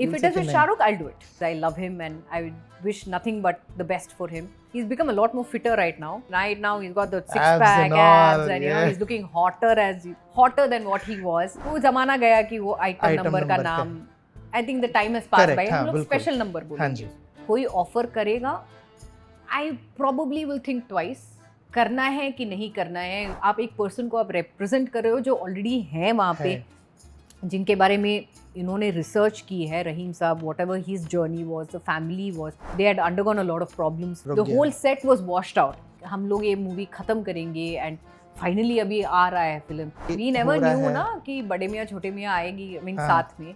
If it is with Shah Rukh, I'll do it. I love him and I wish nothing but the best for him. He's become a lot more fitter right now. Right now he's got the six-pack abs and you know he's looking hotter than what he was. वो ज़माना गया कि वो item number का नाम. I think the time has passed by. हम लोग special number बोलेंगे. कोई offer करेगा, I probably will think twice. करना है कि नहीं करना है. आप एक person को आप represent कर रहे हो जो already है वहाँ पे, जिनके बारे में इन्होंने रिसर्च की है. रहीम साहब, whatever his journey was, the family was, they had undergone a lot of problems. The whole set was washed out. हम लोग ये मूवी खत्म करेंगे and फाइनली अभी आ रहा है फिल्म. वी नेवर न्यू ना कि बड़े मियाँ छोटे मियाँ आएगी साथ में,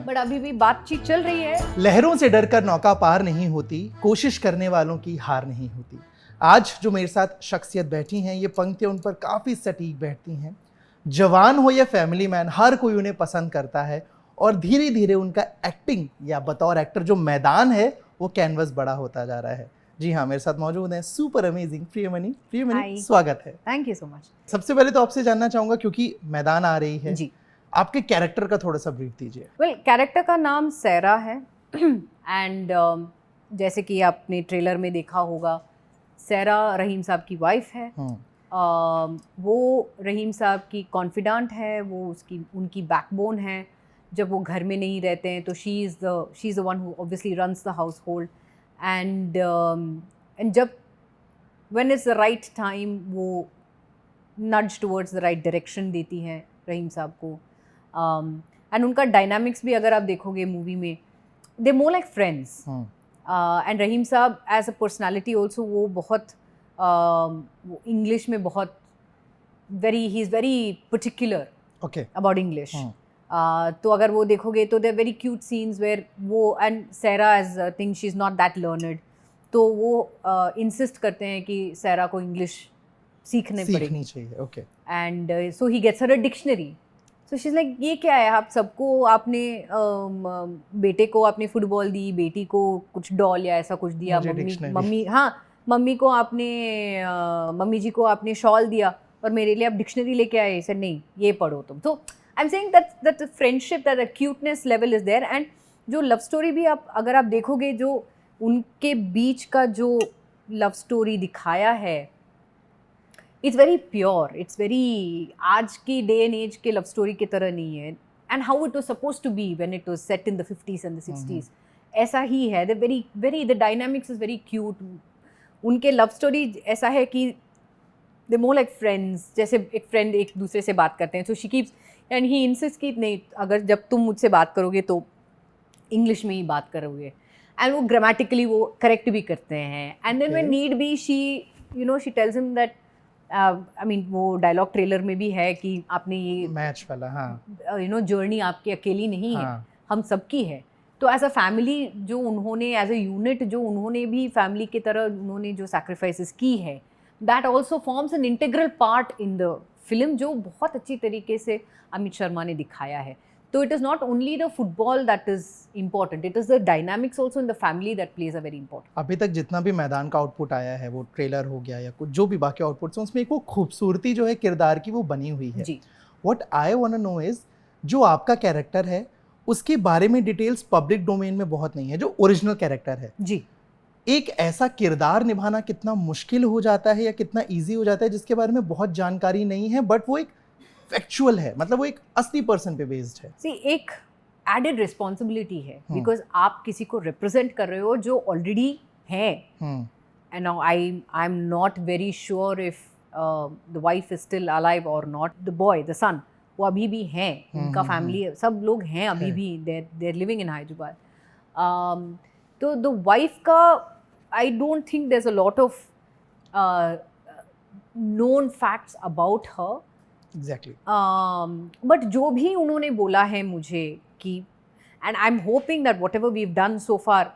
बट अभी भी बातचीत चल रही है. लहरों से डरकर नौका पार नहीं होती, कोशिश करने वालों की हार नहीं होती. आज जो मेरे साथ शख्सियत बैठी हैं, ये पंक्तियाँ उन पर काफ़ी सटीक बैठती हैं. जवान हो या फैमिली मैन, हर कोई उन्हें पसंद करता है और धीरे धीरे उनका एक्टिंग या बतौर एक्टर जो मैदान है वो कैनवस बड़ा होता जा रहा है. जी हाँ, मेरे साथ मौजूद हैं सुपर अमेजिंग प्रियमणि. स्वागत है. Thank you so much. सबसे पहले तो आपसे जानना चाहूँगा, क्योंकि मैदान आ रही है जी, आपके कैरेक्टर का थोड़ा सा ब्रीफ दीजिए. वेल, कैरेक्टर का नाम सैरा है एंड जैसे कि आपने ट्रेलर में देखा होगा, सैरा रहीम साहब की वाइफ है. वो रहीम साहब की कॉन्फिडेंट है, वो उनकी बैकबोन है. जब वो घर में नहीं रहते हैं तो she is the one who obviously runs the household and जब when is the right time वो nudge towards the right direction देती हैं रहीम साहब को. एंड उनका डायनामिक्स भी अगर आप देखोगे मूवी में, दे मोर लाइक फ्रेंड्स. एंड रहीम साहब एज अ पर्सनैलिटी ऑल्सो वो बहुत वो इंग्लिश में बहुत ही is very particular about English. तो अगर वो देखोगे तो there very cute scenes where वो and Saira as thing she is not that learned, तो वो इंसिस्ट करते हैं कि सैरा को इंग्लिश सीखनी चाहिए. Okay. And so he gets her a dictionary. So she is like, ये क्या है, आप सबको आपने बेटे को आपने फुटबॉल दी, बेटी को कुछ डॉल या ऐसा कुछ दिया, मम्मी को आपने मम्मी जी को आपने शॉल दिया और मेरे लिए आप डिक्शनरी लेके आए. सर नहीं, ये पढ़ो तुम. तो आई am saying that the friendship, that the cuteness level is there. and जो लव स्टोरी भी आप अगर आप देखोगे, जो उनके बीच का जो लव स्टोरी दिखाया है, it's very pure, it's very आज की डे एंड एज के लव स्टोरी की तरह नहीं है. And how it was suppose to be when it was set in the 50s and the 60s, ऐसा ही है. The dynamics is very cute. उनके लव स्टोरी ऐसा है कि दे मोर लाइक फ्रेंड्स. जैसे एक फ्रेंड एक दूसरे से बात करते हैं, so she keeps and he insist कि नहीं, अगर जब तुम मुझसे बात करोगे तो इंग्लिश में ही बात करोगे. एंड वो ग्रामेटिकली वो करेक्ट भी करते हैं. And then when need be she tells him that, I mean वो डायलॉग ट्रेलर में भी है कि आपने ये मैच वाला जर्नी आपकी अकेली नहीं है, हम सबकी है. तो एज अ फैमिली जो उन्होंने एज अ यूनिट जो उन्होंने भी फैमिली की तरह उन्होंने जो सैक्रिफाइसेस की है, that also forms an integral part in the film, जो बहुत अच्छी तरीके से अमित शर्मा ने दिखाया है. तो it is not only the football that is important, it is the dynamics also in the family that plays a very important. अभी तक जितना भी मैदान का आउटपुट आया है, वो ट्रेलर हो गया या कुछ जो भी बाकी आउटपुट्स हैं, उसमें एक वो खूबसूरती जो है किरदार की वो बनी हुई है. What I want to know is, जो आपका कैरेक्टर है उसके बारे में डिटेल्स पब्लिक डोमेन में बहुत नहीं है, जो ओरिजिनल कैरेक्टर है जी. एक ऐसा किरदार निभाना कितना मुश्किल हो जाता है या कितना इजी हो जाता है जिसके बारे में बहुत जानकारी नहीं है, बट वो एक फैक्चुअल है, मतलब वो एक असली पर्सन पे बेस्ड है. सी, एक एडेड रिस्पॉन्सिबिलिटी है, बिकॉज आप किसी को रिप्रेजेंट कर रहे हो जो ऑलरेडी है. And now I am not very sure if the wife is still alive और नॉट. द बॉय, द सन, वो अभी भी हैं, उनका फैमिली सब लोग हैं अभी भी, they are living in Hyderabad. तो द वाइफ का I don't think there is a lot of known facts about her. Exactly. But जो भी उन्होंने बोला है मुझे कि, and I am hoping that whatever we have done so far,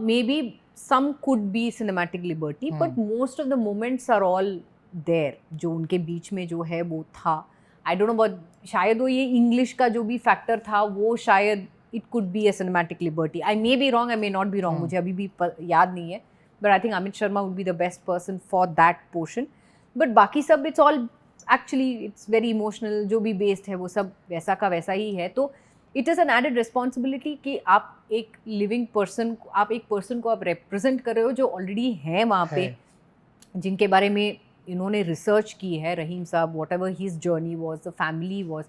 maybe some could be cinematic liberty, but most of the moments are all there. जो उनके बीच में जो है वो था. आई डोंट नो, बट शायद वो ये इंग्लिश का जो भी फैक्टर था वो शायद it could be a cinematic liberty. I may be wrong, I may not be wrong, मुझे अभी भी याद नहीं है. But I think Amit Sharma would be the best person for that portion. But बाकी सब it's all actually it's very emotional. जो भी बेस्ड है वो सब वैसा का वैसा ही है. तो it is an added responsibility कि आप एक लिविंग पर्सन, आप एक पर्सन को आप रिप्रेजेंट कर रहे हो जो ऑलरेडी है वहाँ पे, जिनके बारे में इन्होंने रिसर्च की है, Rahim sahab, whatever his journey was, the family was,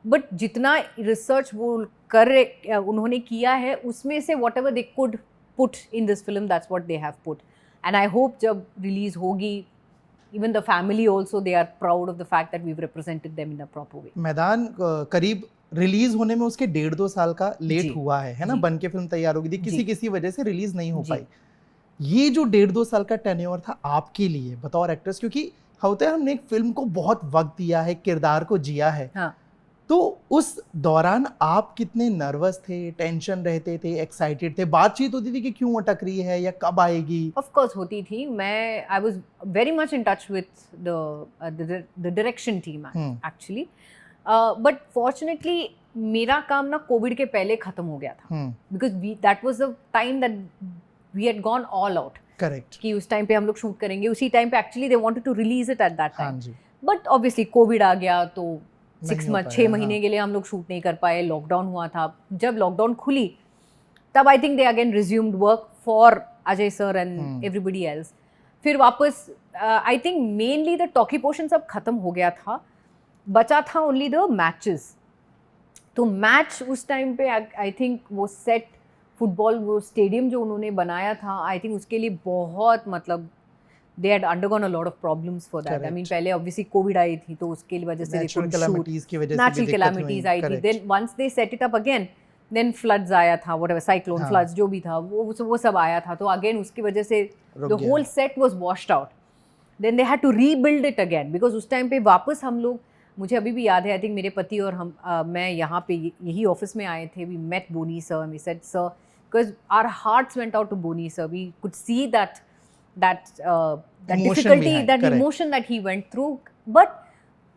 but जितना रिसर्च वो उन्होंने किया है उसमें से whatever they could put in this film, that's what they have put. And I hope जब रिलीज होगी, even the family also, they are proud of the fact that we've represented them in a proper way. मैदान करीब release होने में उसके 1.5-2 साल का late हुआ है ना, बन के फिल्म तैयार हो गई थी, किसी वजह से रिलीज नहीं हो पाई. ये जो 1.5-2 साल का टेन्योर था आपके लिए बतौर एक्ट्रेस, क्योंकि होता है हमने एक फिल्म को बहुत वक्त दिया है, किरदार को जिया है, हाँ. तो उस दौरान आप कितने नर्वस थे, टेंशन रहते थे, एक्साइटेड थे, बातचीत होती थी कि क्यों अटक रही है या कब आएगी? ऑफ कोर्स होती थी. मैं I was very much in touch with the direction team actually, but fortunately मेरा काम ना कोविड के पहले खत्म हो गया था, because that was the time that we had gone all out. Correct, कि उस टाइम पे हम लोग शूट करेंगे, उसी टाइम पे actually they wanted to release it at that time, but obviously COVID आ गया तो 6 महीने के लिए हम लोग शूट नहीं कर पाए. लॉकडाउन हुआ था. जब लॉकडाउन खुली तब I think they again resumed work for Ajay sir and everybody else. फिर वापस I think mainly the talkie portion सब खत्म हो गया था, बचा था ओनली द मैचेस. तो मैच उस टाइम पे आई थिंक वो सेट फुटबॉल, वो स्टेडियम जो उन्होंने बनाया था, आई थिंक उसके लिए बहुत मतलब they had undergone a lot of problems for that. Correct. I mean, पहले obviously COVID आई थी तो उसके वजह से natural calamities की वजह से natural calamities आई थी. Then once they set it up again, then floods आया था, whatever cyclone, floods जो भी था वो सब आया था. तो again उसकी वजह से the whole set was washed out. Then they had to rebuild it again because उस टाइम पे वापस हम लोग, मुझे अभी भी याद है, आई थिंक मेरे पति और हम मैं यहाँ पे यही ऑफिस में आए थे. We met Boni sir and we said, sir, because our hearts went out to Boni sir. We could see that difficulty, that emotion that he went through, but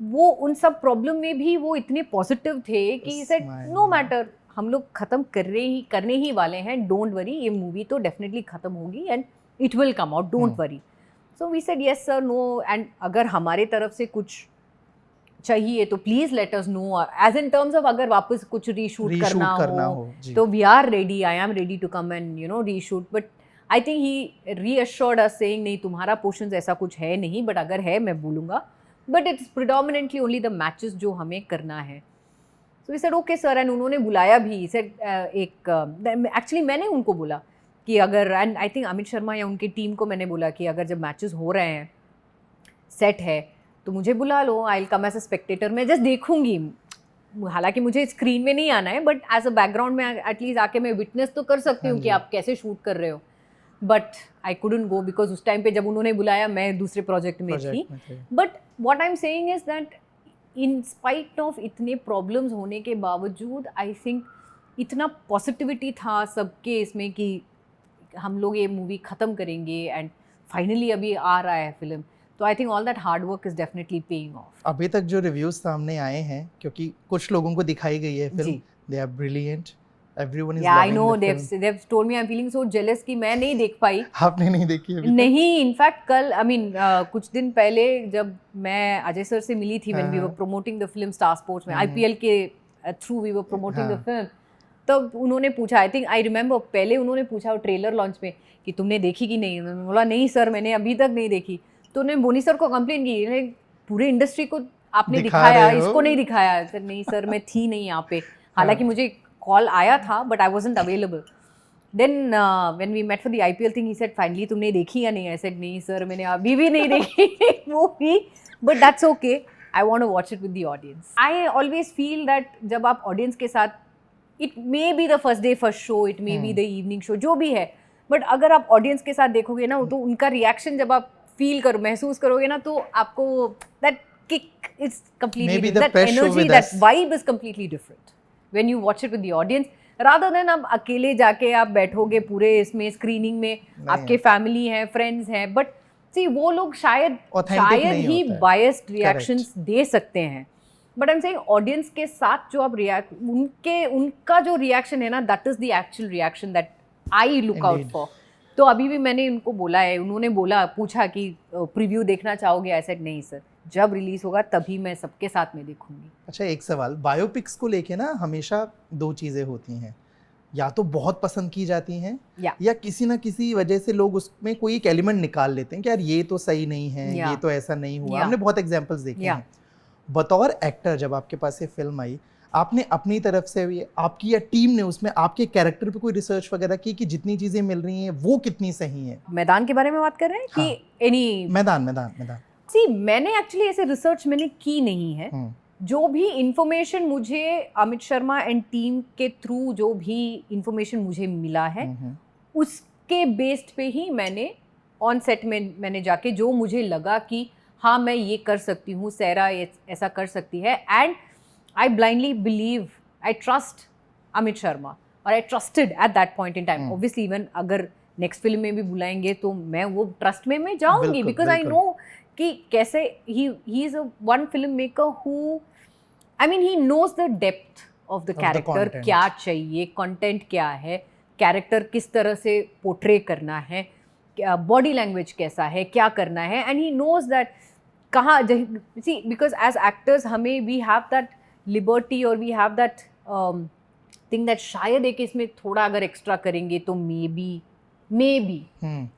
वो उन सब प्रॉब्लम में भी वो इतने पॉजिटिव थे कि said no matter, हम लोग खत्म करने ही वाले हैं, डोंट वरी, ये मूवी तो डेफिनेटली खत्म होगी and it will come out, don't worry. So we said yes sir, no, and अगर हमारे तरफ से कुछ चाहिए तो please let us know, as in terms of अगर वापस कुछ रीशूट करना हो तो we are ready, I am ready to come and you know reshoot. But I think he reassured us saying नहीं, तुम्हारा पोर्शन ऐसा कुछ है नहीं, बट अगर है मैं बोलूँगा, but it's predominantly only the matches जो हमें करना है. So we said okay sir, and उन्होंने बुलाया भी. सेड एक एक्चुअली मैंने उनको बोला कि अगर, and I think Amit Sharma या उनकी टीम को मैंने बोला कि अगर जब मैचेस हो रहे हैं, सेट है, तो मुझे बुला लो, I will come as a spectator, मैं जस्ट देखूंगी. हालांकि मुझे स्क्रीन में नहीं आना है, बट एज अ बैकग्राउंड में एटलीस्ट आके मैं विटनेस तो कर सकती हूँ कि आप कैसे शूट कर रहे हो. But I couldn't go because उस टाइम पे जब उन्होंने बुलाया मैं दूसरे प्रोजेक्ट में थी. But what I am saying is that in spite of इतने प्रॉब्लम्स होने के बावजूद आई थिंक इतना पॉजिटिविटी था सबके इसमें कि हम लोग ये मूवी ख़त्म करेंगे एंड फाइनली अभी आ रहा है फिल्म. तो I think all that hard work is definitely paying off. अभी तक जो रिव्यूज सामने आए हैं, क्योंकि कुछ लोगों को दिखाई गई है film, they are brilliant, everyone is loving the film. They've told me, I'm feeling so jealous कि मैं नहीं देख पाई. आपने नहीं देखी अभी? नहीं, इनफैक्ट कल कुछ दिन पहले जब मैं अजय सर से मिली थी, when we were promoting the film Star Sports में, IPL के through we were promoting the film, तब उन्होंने पूछा, आई थिंक आई रिमेंबर, पहले उन्होंने पूछा ट्रेलर लॉन्च में कि तुमने देखी कि नहीं. उन्होंने बोला नहीं सर, मैंने अभी तक नहीं देखी. तो उन्होंने बोनी सर को कंप्लेन की, पूरे इंडस्ट्री को आपने दिखाया, इसको नहीं दिखाया. सर नहीं सर, मैं थी नहीं यहाँ पे, हालांकि मुझे कॉल आया था but I wasn't available. Then when we met for the IPL thing, he said finally तुमने देखी या नहीं? आई सेड नहीं सर, मैंने अभी भी नहीं देखी वो भी, but that's okay, I want to watch it with the audience. I always feel that जब आप ऑडियंस के साथ, it may be the first day first show, it may be the evening show, जो भी है, बट अगर आप audience के साथ देखोगे ना, तो उनका रिएक्शन जब आप फील महसूस करोगे ना, तो आपको that kick is completely, that energy, that vibe is completely different when you watch it with the audience, rather than आप अकेले जाके आप बैठोगे पूरे इसमें स्क्रीनिंग में, आपके फैमिली हैं, फ्रेंड्स हैं, बट सी वो लोग शायद ही बायस्ड रिएक्शंस दे सकते हैं. But I am saying audience के साथ जो आप उनका जो रिएक्शन है ना, that is the actual reaction that I look out for. तो अभी भी मैंने उनको बोला है, उन्होंने पूछा कि प्रीव्यू देखना चाहोगे? आई सेड नहीं सर, जब रिलीज होगा तभी मैं सबके साथ में देखूंगी। अच्छा, एक सवाल, बायोपिक्स को लेके ना हमेशा दो चीज़ें होती हैं, या तो बहुत पसंद की जाती हैं या किसी ना किसी वजह से लोग उसमें कोई एक एलिमेंट निकाल लेते हैं कि यार ये तो सही नहीं है, ये तो ऐसा नहीं हुआ। हमने बहुत एग्जांपल्स देखे हैं। बतौर एक्टर जब आपके पास ये फिल्म आई, आपने अपनी तरफ से भी, आपकी या टीम ने उसमें आपके कैरेक्टर पे कोई रिसर्च वगैरह की कि जितनी चीजें मिल रही हैं वो कितनी सही हैं? मैदान के बारे में बात कर रहे हैं कि एनी मैदान सी, मैंने एक्चुअली ऐसे रिसर्च मैंने की नहीं है। जो भी इंफॉर्मेशन मुझे अमित शर्मा एंड टीम के थ्रू जो भी इंफॉर्मेशन मुझे मिला है उसके बेस्ड पे ही मैंने ऑन सेट में मैंने जाके जो मुझे लगा कि हाँ मैं ये कर सकती हूँ, सहरा ऐसा कर सकती है, and I blindly believe, I trust Amit Sharma और I trusted at that point in time. Obviously even अगर नेक्स्ट फिल्म में भी बुलाएंगे तो मैं वो ट्रस्ट में मैं जाऊंगी, बिकॉज आई नो कि कैसे he is a one film maker who, I mean he knows the depth of the character, क्या चाहिए, कंटेंट क्या है, कैरेक्टर किस तरह से पोर्ट्रे करना है, बॉडी लैंग्वेज कैसा है, क्या करना है, एंड ही नोज दैट कहाँ, सी बिकॉज एज एक्टर्स हमें वी हैव दैट लिबर्टी और we have that think that शायद एक इसमें थोड़ा अगर एक्स्ट्रा करेंगे तो maybe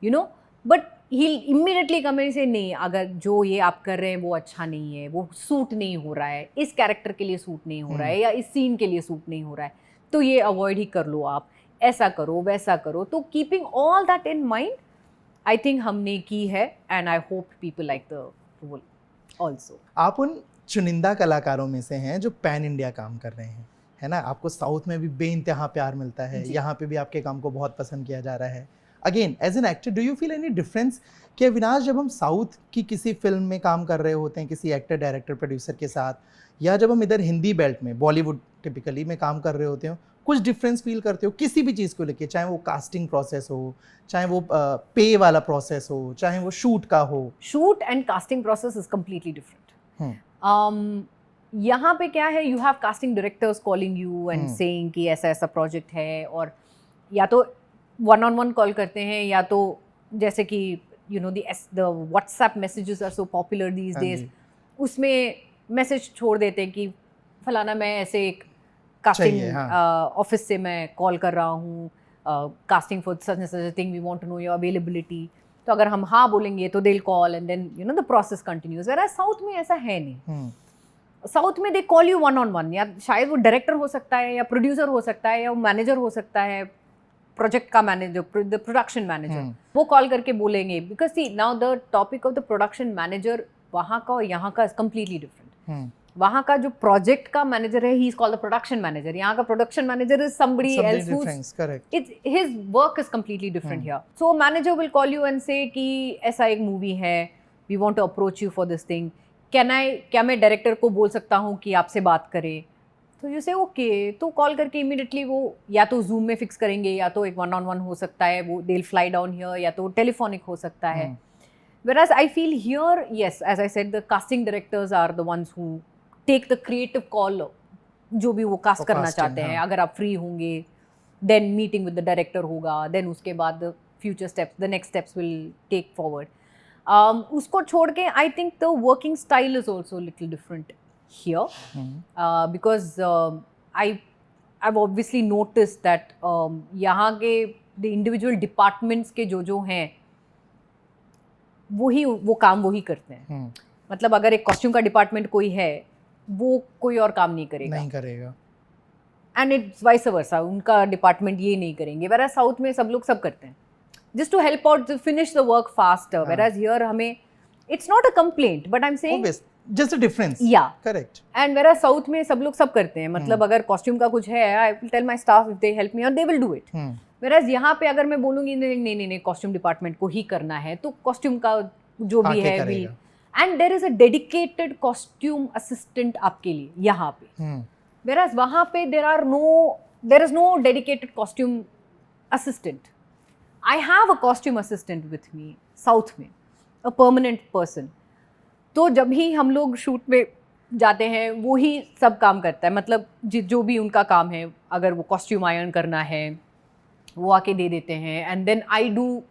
you know, but he immediately comment से नहीं, अगर जो ये आप कर रहे हैं वो अच्छा नहीं है, वो सूट नहीं हो रहा है, इस कैरेक्टर के लिए सूट नहीं हो रहा है या इस सीन के लिए सूट नहीं हो रहा है, तो ये अवॉइड ही कर लो, आप ऐसा करो वैसा करो। तो keeping all that in mind I think हमने की है, and I hope people like the role also. आप उन चुनिंदा कलाकारों में से हैं जो पैन इंडिया काम कर रहे हैं, है ना? आपको साउथ में भी बेइंतहा प्यार मिलता है, यहाँ पे भी आपके काम को बहुत पसंद किया जा रहा है। Again as an actor do you feel any difference कि अविनाश जब हम साउथ की किसी फिल्म में काम कर रहे होते हैं किसी एक्टर, डायरेक्टर, प्रोड्यूसर के साथ, या जब हम इधर हिंदी बेल्ट में बॉलीवुड टिपिकली में काम कर रहे होते हो, कुछ डिफरेंस फील करते हो किसी भी चीज़ को लेके, चाहे वो कास्टिंग प्रोसेस हो, चाहे वो पे वाला प्रोसेस हो, चाहे वो शूट का हो? Shoot and casting process is completely different. यहाँ पे क्या है, you have casting directors calling you and saying कि ऐसा ऐसा प्रोजेक्ट है, और या तो वन ऑन वन कॉल करते हैं, या तो जैसे कि you know the WhatsApp messages are so popular these days, उसमें मैसेज छोड़ देते हैं कि फलाना मैं ऐसे एक कास्टिंग ऑफिस से मैं कॉल कर रहा हूँ, casting for such and such thing, we want to know your availability. तो अगर हम हाँ बोलेंगे तो they will call and then you know the process continues. Where south में ऐसा है नहीं। साउथ में they call you one on one, या शायद वो डायरेक्टर हो सकता है या प्रोड्यूसर हो सकता है या वो मैनेजर हो सकता है, प्रोजेक्ट का मैनेजर, द प्रोडक्शन मैनेजर, वो कॉल करके बोलेंगे। Because see now the topic of the production manager वहाँ का और यहाँ का इज कम्प्लीटली डिफरेंट। वहाँ का जो प्रोजेक्ट का मैनेजर है, he is called the production manager. यहाँ का production manager is somebody else who's correct. His work is completely different here. So manager will call you and say कि ऐसा एक मूवी है, we want to approach you for this thing. क्या मैं director को बोल सकता हूँ कि आपसे बात करे? तो यू से ओके, तो कॉल करके इमीडिएटली वो या तो जूम में फिक्स करेंगे, या तो एक वन ऑन वन हो सकता है, वो they will fly down here, या तो टेलीफोनिक हो सकता है। Whereas I feel here, yes, as I said, the casting directors are the ones who take the creative call, जो भी वो कास्ट करना चाहते हैं। अगर आप फ्री होंगे, then meeting with the director होगा, then उसके बाद the future steps, the next steps will take forward. उसको छोड़ के I think the working style is also a little different here, because I've obviously noticed that यहाँ के the individual departments के जो हैं वो काम वही करते हैं। मतलब अगर एक कॉस्ट्यूम का डिपार्टमेंट कोई है, वो कोई और काम नहीं करेगा। एंड इट्स वाइस वर्सा, उनका डिपार्टमेंट ये नहीं करेंगे। वेराज साउथ में सब लोग सब करते हैं, just to help out, to finish the work faster. Whereas here हमें, it's not a complaint, but I am saying just a difference. Yeah correct. And whereas south में सब लोग सब करते हैं। मतलब अगर कॉस्ट्यूम का कुछ है, I will tell my staff if they help me और they will do it. Whereas यहाँ पे अगर मैं बोलूँगी नहीं कॉस्ट्यूम डिपार्टमेंट को ही करना है, तो कॉस्ट्यूम का जो भी है will, and there is a dedicated costume assistant आपके लिए यहाँ पे। वेराज वहाँ पे there is no dedicated costume assistant. I have a costume assistant with me south में, अ परमानेंट पर्सन। तो जब ही हम लोग शूट में जाते हैं, वो ही सब काम करता है। मतलब जो भी उनका काम है, अगर वो कॉस्ट्यूम आयरन करना है, वो आके दे देते हैं। एंड देन आई डू,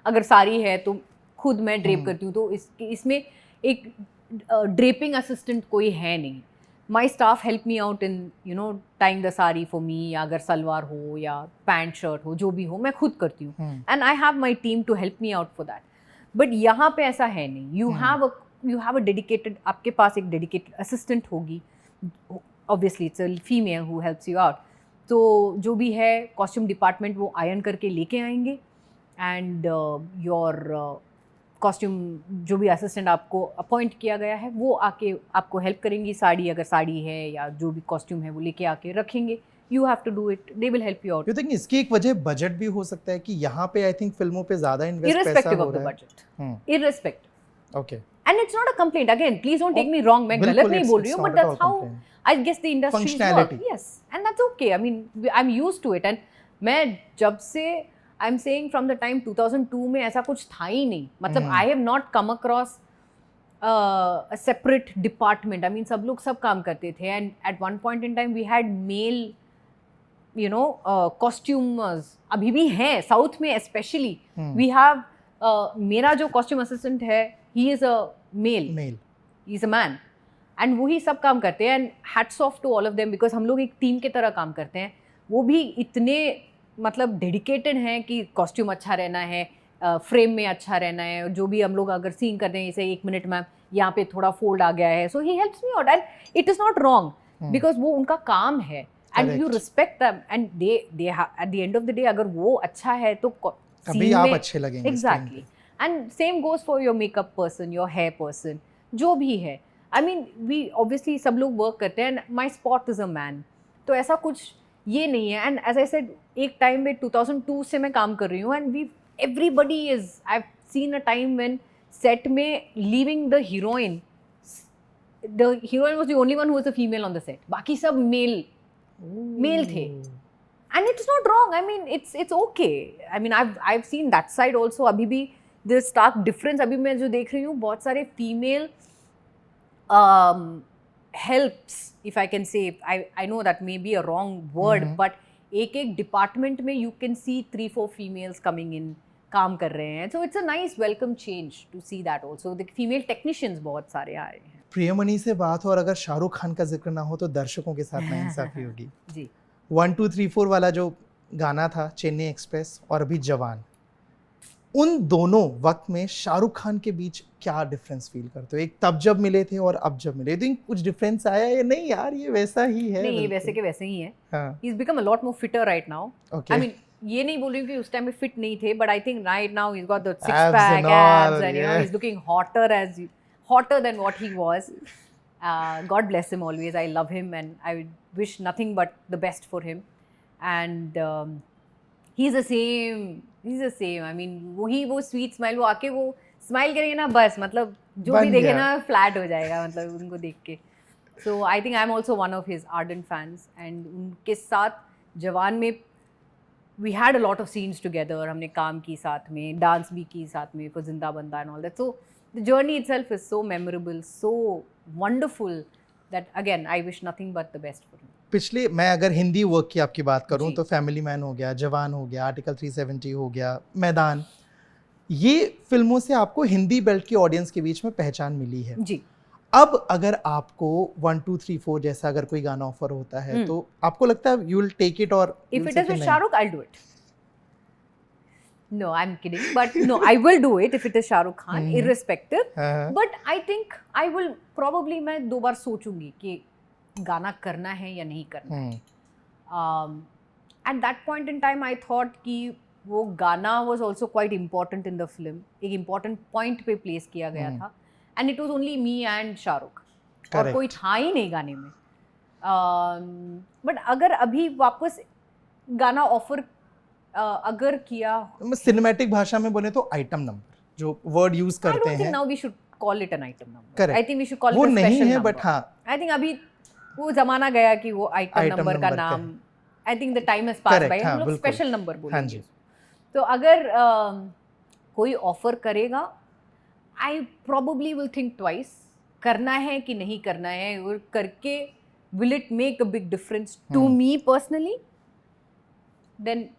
अगर साड़ी है तो खुद मैं ड्रेप करती हूँ। तो इसमें एक ड्रेपिंग असिस्टेंट कोई है नहीं. My staff help me out in, you know, tying the sari for me, या अगर सलवार हो या पैंट शर्ट हो, जो भी हो मैं खुद करती हूँ. And I have my team to help me out for that. But यहाँ पे ऐसा है नहीं. You have a dedicated, आपके पास एक dedicated assistant होगी. Obviously it's a female who helps you out. तो जो भी है costume department वो iron करके लेके आएंगे, and your कॉस्ट्यूम जो भी असिस्टेंट आपको अपॉइंट किया गया है वो आके आपको हेल्प करेंगी. साड़ी अगर साड़ी है या जो भी कॉस्ट्यूम है वो लेके आके रखेंगे. You have to do it, they will help you out. You think इसकी एक वजह बजट भी हो सकता है कि यहाँ पे आई थिंक फिल्मों पे ज्यादा इन्वेस्ट पैसा हो रहा है. Irrespective of the budget, irrespective. Okay. And it's not a complaint, again please don't take me wrong, मैं गलत नहीं बोल रही हूँ, but that's how I guess the industry work. Yes, and that's okay. I mean I am used to it. And मैं जब से I am saying from the time 2002 में ऐसा कुछ था ही नहीं. मतलब I have not come across a separate department. I mean सब लोग सब काम करते थे. And at one point in time we had male, you know, costumers. अभी भी हैं साउथ में स्पेशली. वी हैव मेरा जो कॉस्ट्यूम असिस्टेंट है, he is a male, he is a man. And वही सब काम करते हैं. And hats off to all of them, because हम लोग एक टीम की तरह काम करते हैं. वो भी इतने मतलब डेडिकेटेड हैं कि कॉस्ट्यूम अच्छा रहना है, फ्रेम में अच्छा रहना है. जो भी हम लोग अगर सीन करते हैं, जैसे 1 मिनट में यहाँ पे थोड़ा फोल्ड आ गया है, so he helps me out. And it is not wrong because वो उनका काम है. And you respect them. And they at the end of the day अगर वो अच्छा है तो अभी आप अच्छे लगेंगे. Exactly. And same goes for your makeup person, your hair person, जो भी है. आई मीन वी ऑब्वियसली सब लोग वर्क करते हैं. And my spot is a man. तो ऐसा कुछ ये नहीं है. एंड एज आई सेड, एक टाइम में 2002 से मैं काम कर रही हूँ. And we everybody is, I have seen a time when set में leaving the heroine was the only one who was a female on the set. बाकी सब मेल थे. And it's not wrong. I mean it's okay. I mean I have seen that side also. अभी भी there is Stark difference. अभी मैं जो देख रही हूँ, बहुत सारे female helps, if I can say, I know that may be a wrong word, but एक डिपार्टमेंट में you can see 3-4 females coming in, काम कर रहे हैं. So it's a nice welcome change to see that also. The female technicians बहुत सारे आ रहे हैं. प्रियमणि से बात हो, और अगर शाहरुख खान का जिक्र ना हो तो दर्शकों के साथ नाइंसाफी होगी. जी. 1 2 3 4 वाला जो गाना था, चेन्नई एक्सप्रेस, और अभी जवान, उन दोनों वक्त में शाहरुख खान के बीच क्या डिफरेंस फील करते हो? एक तब जब मिले थे और अब जब मिले, तो कुछ डिफरेंस आया या नहीं? यार ये वैसा ही है. नहीं, ये वैसे के वैसे ही है. हाँ. He's become a lot more fitter right now. Okay. I mean, ये नहीं बोल रही हूँ कि उस टाइम में फिट नहीं थे, but I think right now he's got the Abs six-pack and all, abs, and you know yeah. he's looking hotter than what he was. God bless him always. I love him and I wish nothing but the best for him. And he's the same. I mean, वो sweet smile, वो आके वो smile करेंगे ना, बस मतलब जो भी देखे ना फ्लैट हो जाएगा, मतलब उनको देख के. So I think I am also one of his ardent fans. And उनके साथ जवान में we had a lot of scenes together. हमने काम की साथ में, डांस भी की साथ में फॉर जिंदा बंदा and all that. So the journey itself is so memorable, so wonderful, that again I wish nothing but the best for him. पिछले, मैं अगर हिंदी वर्क की आपकी बात करूं तो फैमिली मैन हो गया, जवान हो गया, आर्टिकल 370 हो गया, मैदान, ये फिल्मों से आपको हिंदी बेल्ट की ऑडियंस के बीच में पहचान मिली है. जी. अब अगर आपको 1 2 3 4 जैसा अगर कोई गाना ऑफर होता है तो आपको लगता है यू विल टेक इट, और if it is with Shahrukh I will do it. No, I'm kidding, but no, I will do it if it is Shah Rukh Khan, irrespective. But I think I will probably, मैं 2 बार सोचूंगी कि गाना करना है या नहीं करना है. At that point in time, I thought कि वो गाना was also quite important in the film. एक important point पे place किया गया था. And it was only me and Shah Rukh. और कोई था ही नहीं गाने में. But अगर अभी वापस गाना ऑफर अगर किया, सिनेमैटिक भाषा में बोले तो आइटम नंबर जो वर्ड यूज करते हैं, I don't think now we should call it an item number. Correct. I think we should call वो it a special नहीं है, number. but हाँ, I think अभी वो जमाना गया कि वो आइटम नंबर का नाम, I think the time has passed by. हम लोग स्पेशल नंबर बोलेंगे. तो अगर कोई ऑफर करेगा, I probably will think twice, करना है कि नहीं करना है, और करके will it make a big difference to me personally? Then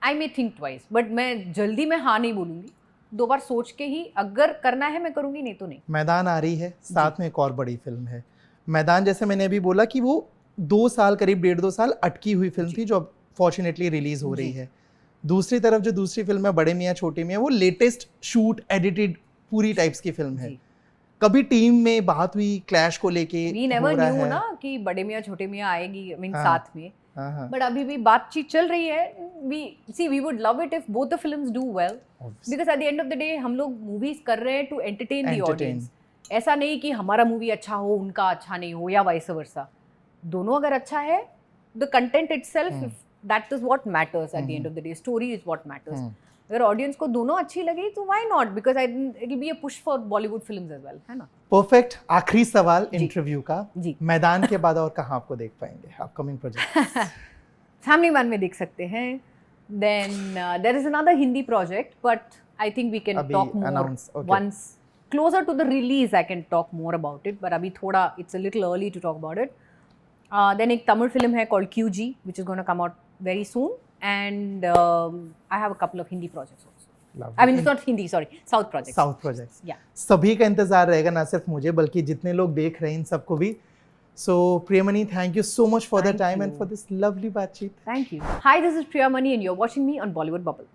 I may think twice, but मैं जल्दी में हाँ नहीं बोलूँगी. 2 बार सोच के ही, अगर करना है मैं करूंगी, नहीं तो नहीं। मैदान आ रही है, साथ में एक और बड़ी फिल्म है मैदान। जैसे मैंने अभी बोला कि वो 2 साल, करीब 1.5-2 साल अटकी हुई फिल्म थी, जो अब फॉर्चुनेटली रिलीज हो रही है। दूसरी तरफ जो दूसरी फिल्म है बड़े मियाँ छोटे मियाँ, वो लेटेस्ट शूट एडिटेड पूरी टाइप्स की फिल्म है। कभी टीम में बात हुई क्लैश को लेके? वी नेवर न्यू ना कि बड़े मियाँ छोटे मियाँ आएगी, आई मीन साथ में, हाँ। बट अभी भी बातचीत चल रही है। We would love it if both the films do well, because at the end of the day हम लोग मूवीज कर रहे हैं टू एंटरटेन द ऑडियंस। ऐसा नहीं कि हमारा मूवी अच्छा हो उनका अच्छा नहीं हो, या वाइस वर्सा। दोनों अगर अच्छा है, the content itself, that is what matters at the end of the day. Story is what matters. अगर ऑडियंस को दोनों अच्छी लगी तो why not, because it will be a push for Bollywood films as well, है ना। परफेक्ट। आखिरी सवाल इंटरव्यू का, जी, मैदान के बाद और कहाँ आपको देख पाएंगे अपकमिंग प्रोजेक्ट? फैमिली मैन में देख सकते हैं। Then there is another Hindi project, but I think we can talk more once closer to the release. I can talk more about it, but अभी थोड़ा it's a little early to talk about it. Then एक Tamil film है called QG, which is going to come out very soon, and I have a couple of Hindi projects also. Lovely. I mean, it's not Hindi, sorry, South projects. South projects. Yeah. सभी का इंतजार रहेगा, ना सिर्फ मुझे बल्कि जितने लोग देख रहे हैं इन सबको भी। So Priyamani, thank you so much for the time and for this lovely बातचीत. Thank you. Hi, this is Priyamani and you're watching me on Bollywood Bubble.